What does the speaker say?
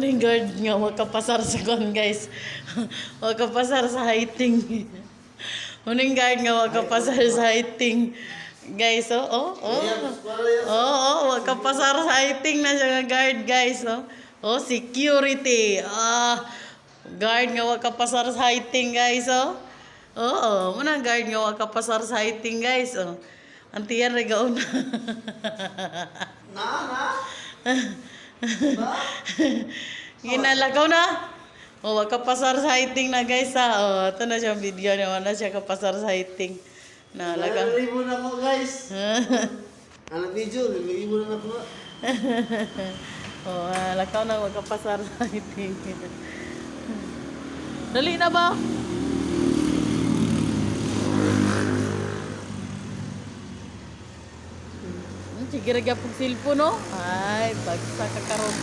Muning guard nga makapasar sa kon guys. Makapasar sa hiting. Muning guard nga makapasar sa hiting. Guys, makapasar sa hiting na siya nga guard guys, oh. Oh, security. Guard nga makapasar sa hiting guys, oh. Oo, munang guard nga makapasar sa hiting guys, oh. Antiyan regaon. Na? Ginalakaw na. O, kapasar sa hiting na guys ha. O, ito na siya video naman na siya kapasar sa hiting. Nalakaw. Nalagay mo na ako guys. Ano video? Nalagay mo na ako. O, nalakaw na magkapasar sa hiting. Dali na ba? Sige rin pag silpo no? Ay, bagsak ka karon.